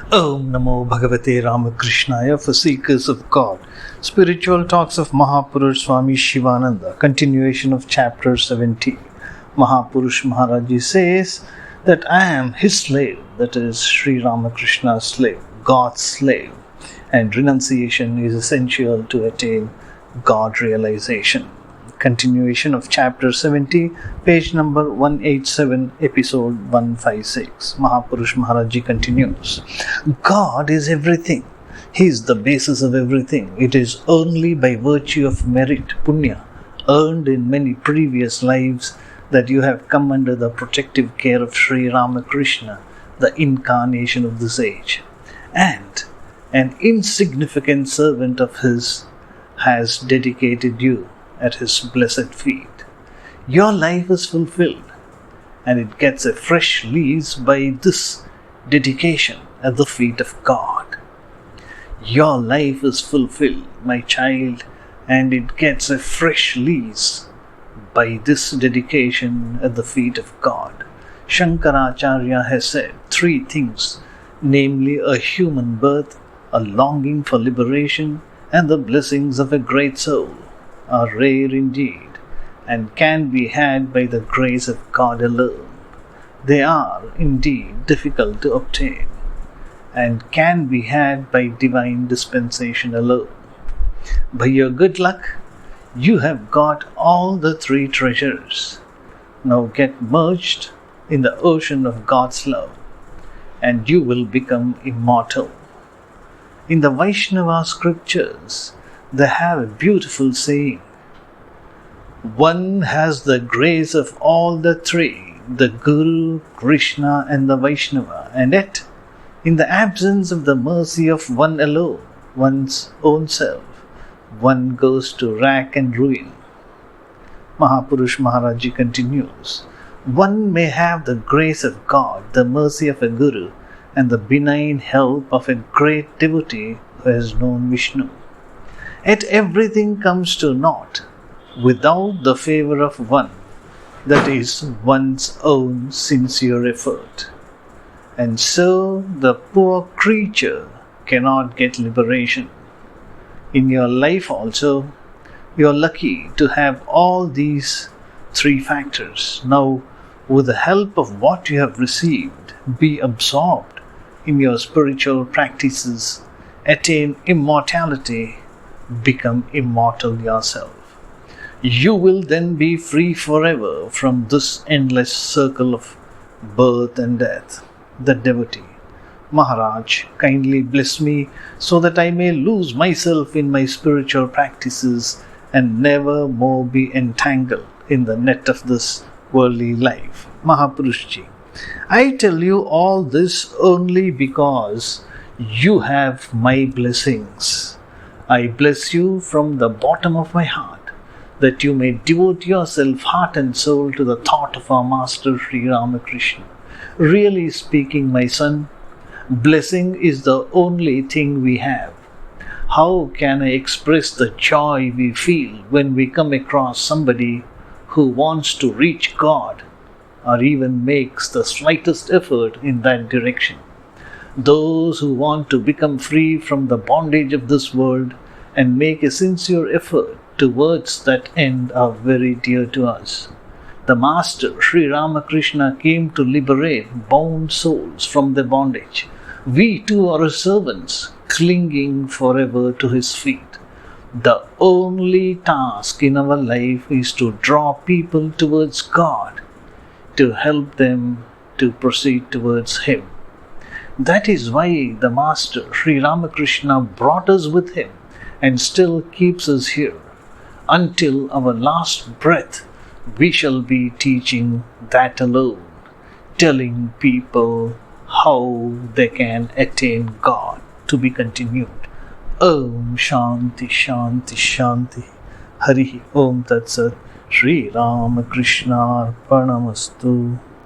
Om Namo Bhagavate Ramakrishnaya for seekers of God. Spiritual talks of Mahapurush Swami Shivananda. Continuation of chapter 70. Mahapurush Maharaji says that I am his slave, that is Sri Ramakrishna's slave, God's slave, and renunciation is essential to attain God realization. Continuation of chapter 70, page number 187, episode 156. Mahapurush Maharaji continues. God is everything. He is the basis of everything. It is only by virtue of merit, punya, earned in many previous lives, that you have come under the protective care of Sri Ramakrishna, the incarnation of this age. And an insignificant servant of his has dedicated you at his blessed feet. Your life is fulfilled, and it gets a fresh lease by this dedication at the feet of God. Your life is fulfilled, my child, and it gets a fresh lease by this dedication at the feet of God. Shankaracharya has said 3 things, namely a human birth, a longing for liberation, and the blessings of a great soul are rare indeed, and can be had by the grace of God alone. They are indeed difficult to obtain, and can be had by divine dispensation alone. By your good luck, you have got all the 3 treasures. Now get merged in the ocean of God's love, and you will become immortal. In the Vaishnava scriptures, they have a beautiful saying. One has the grace of all the 3, the Guru, Krishna, and the Vaishnava, and yet, in the absence of the mercy of one alone, one's own self, one goes to rack and ruin. Mahapurush Maharaji continues. One may have the grace of God, the mercy of a Guru, and the benign help of a great devotee who has known Vishnu. Yet everything comes to naught without the favor of one, that is, one's own sincere effort. And so the poor creature cannot get liberation. In your life also, you are lucky to have all these 3 factors. Now, with the help of what you have received, be absorbed in your spiritual practices, attain immortality, become immortal yourself. You will then be free forever from this endless circle of birth and death. The devotee. Maharaj, kindly bless me so that I may lose myself in my spiritual practices and never more be entangled in the net of this worldly life. Mahapurushji, I tell you all this only because you have my blessings. I bless you from the bottom of my heart, that you may devote yourself heart and soul to the thought of our Master Sri Ramakrishna. Really speaking, my son, blessing is the only thing we have. How can I express the joy we feel when we come across somebody who wants to reach God, or even makes the slightest effort in that direction? Those who want to become free from the bondage of this world and make a sincere effort towards that end are very dear to us. The Master, Sri Ramakrishna, came to liberate bound souls from their bondage. We too are his servants, clinging forever to his feet. The only task in our life is to draw people towards God, to help them to proceed towards Him. That is why the Master, Sri Ramakrishna, brought us with him and still keeps us here. Until our last breath, we shall be teaching that alone, telling people how they can attain God. To be continued. Om Shanti Shanti Shanti. Hari Om Tat Sat. Sri Ramakrishna Arpanamastu.